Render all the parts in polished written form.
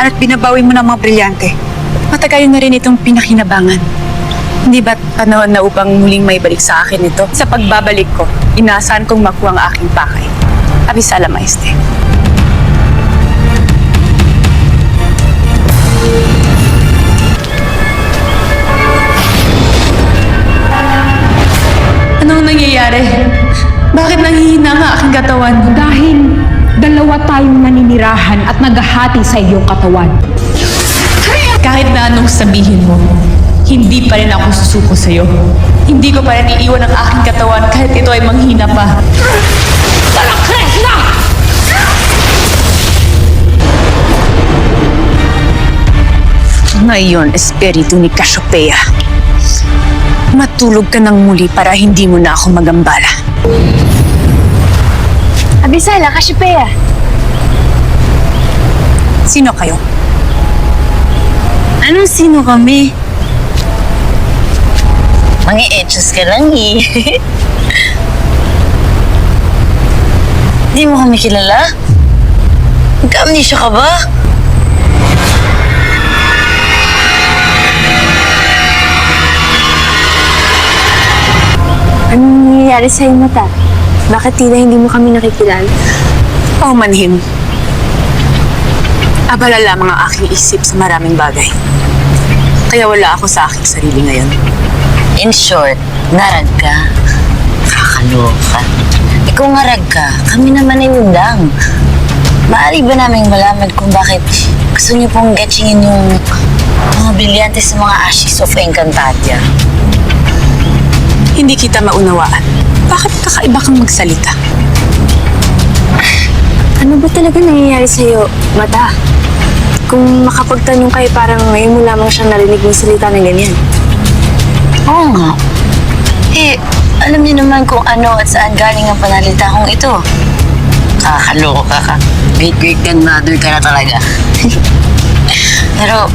at binabawi mo ng mga brilyante. Matagal na rin itong pinakinabangan. Hindi ba't panahon na upang muling may balik sa akin ito? Sa pagbabalik ko, inaasahan kong makuha ang aking pakay. Abisala, Maestre. Anong nangyayari? Bakit nanghihina ang aking katawan? Dahil dalawa tayong naninirahan at naghahati sa iyong katawan. Kahit na anong sabihin mo, hindi pa rin ako susuko sa'yo. Hindi ko pa rin iiwan ang aking katawan kahit ito ay manghina pa. Talakres na! Ngayon, espiritu ni Cassiopeia. Matulog ka ng muli para hindi mo na ako magambala. Abisala, Cassiopeia. Sino kayo? Anong sino kami? Mga etchos ka lang eh. Di mo kami kilala? Nagka-amnesia ka ba? Anong nangyayari sa iyong mata? Bakit tila hindi mo kami nakikilala? Paumanhin. Abala lamang ang aking isip sa maraming bagay. Kaya wala ako sa aking sarili ngayon. In short, ngarag ka. Kakaloka. Ikaw ngarag ka, kami naman ay undang. Maaari ba naming malaman kung bakit gusto niyo pong gatchingin yung mga brilyante sa mga ashes of Encantadia? Hindi kita maunawaan. Bakit kakaiba kang magsalita? Ano ba talaga nangyayari sa'yo, Mata? Kung makapagtanong kayo, parang ngayon mo lamang siyang narinig ng salita ng ganyan. Oo nga. Eh, alam niyo naman kung ano at saan galing ang panalita kong ito. Kakaloka ka. Great-great-grandmother ka na talaga. Pero,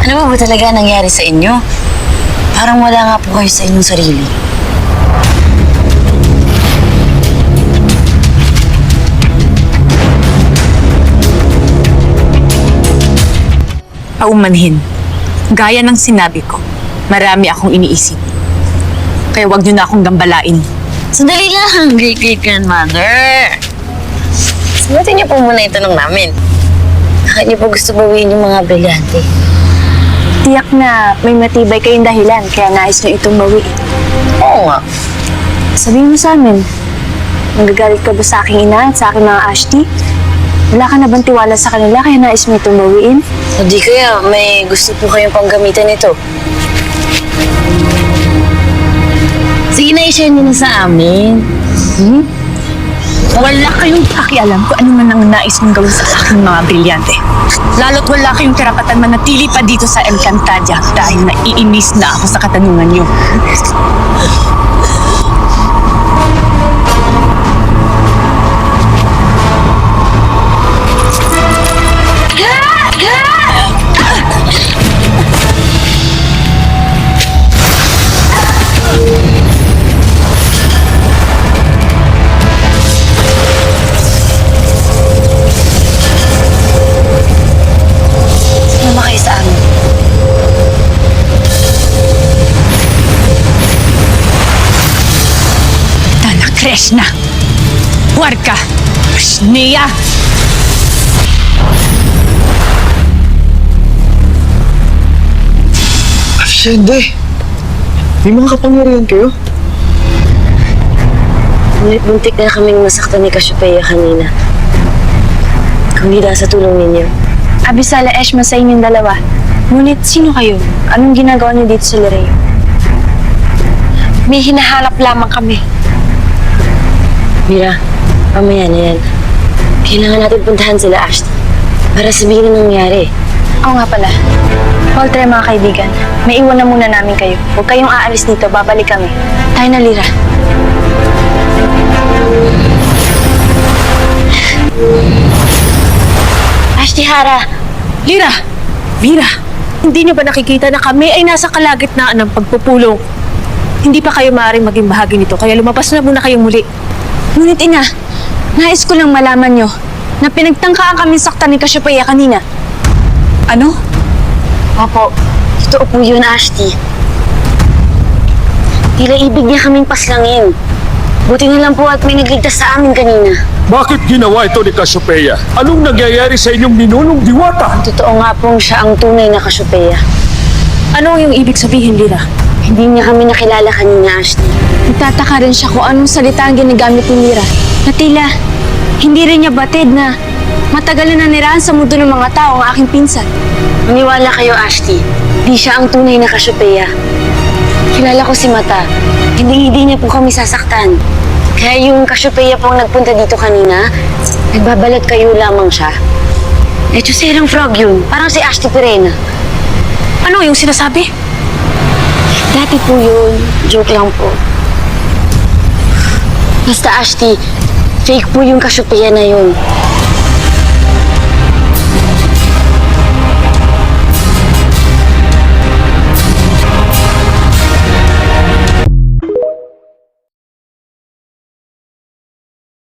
ano ba talaga nangyari sa inyo? Parang wala nga po kayo sa inyong sarili. Paumanhin. Gaya ng sinabi ko, marami akong iniisip. Kaya wag niyo na akong gambalain. Sandali lang, great-great-grandmother. Sagutin niyo po muna yung tanong namin. Bakit niyo po gusto bawiin yung mga brilyante? Tiyak na may matibay kayong dahilan, kaya nais niyo itong bawiin. Oo nga. Sabihin mo sa amin, nagagalit ka ba sa aking ina at sa aking mga Ashti? Wala ka na bang tiwala sa kanila kaya nais mo itong bawiin? Hindi kaya, may gusto po kayong panggamitan nito. Sige na, i-share niyo na sa amin. Wala kayong pakialam kung ano man ang nais mong gawin sa aking mga brilyante. Lalo't wala kayong karapatan manatili pa dito sa Encantadia dahil naiinis na ako sa katanungan niyo. Sumama kayo sa amin. Tana Krishna! Warka! Shneya! Hindi. May mga kapangyarihan kayo. Ngunit buntik na kaming masaktan ni Cassiopeia kanina. Kung hindi dahil sa tulong ninyo. Abisala, Eshma, sa inyong dalawa. Ngunit sino kayo? Anong ginagawa niyo dito sa Lireo? May hinahanap lamang kami. Mira, mamaya na yan. Kailangan natin puntahan sila, Ashton. Para sabihin na nangyari. Oo nga pala. Walter, mga kaibigan, may iwan na muna namin kayo. Huwag kayong aalis dito, babalik kami. Tayo na, Lira. Ashtihara! Lira! Mira! Hindi niyo ba nakikita na kami ay nasa kalagitnaan ng pagpupulong? Hindi pa kayo maaaring maging bahagi nito, kaya lumabas na muna kayong muli. Ngunit ina, nais ko lang malaman nyo na pinagtangkaan kami saktan ni Cassiopeia kanina. Ano? Opo, totoo po yun, Ashti. Tila ibig niya kaming paslangin. Buti na lang po at may nagligtas sa amin kanina. Bakit ginawa ito ni Cassiopeia? Anong nangyayari sa inyong ninunong diwata? Totoo nga pong siya ang tunay na Cassiopeia. Ano yung ibig sabihin, Lira? Hindi niya kami nakilala kanina, Ashti. Nagtataka rin siya kung anong salita ang ginagamit ni Mira. Na tila, hindi rin niya batid na matagal na nanirahan sa mundo ng mga tao ang aking pinsan. Maniwala kayo, Ashti. Di siya ang tunay na Cassiopeia. Kilala ko si Mata. Hindi niya po kami sasaktan. Kaya yung Cassiopeia pong nagpunta dito kanina, nagbabalat kayo lamang siya. Lechoserang frog yun. Parang si Ashti Perena. Ano yung sinasabi? Dati po yun. Joke lang po. Basta Ashti, fake po yung Cassiopeia na yun.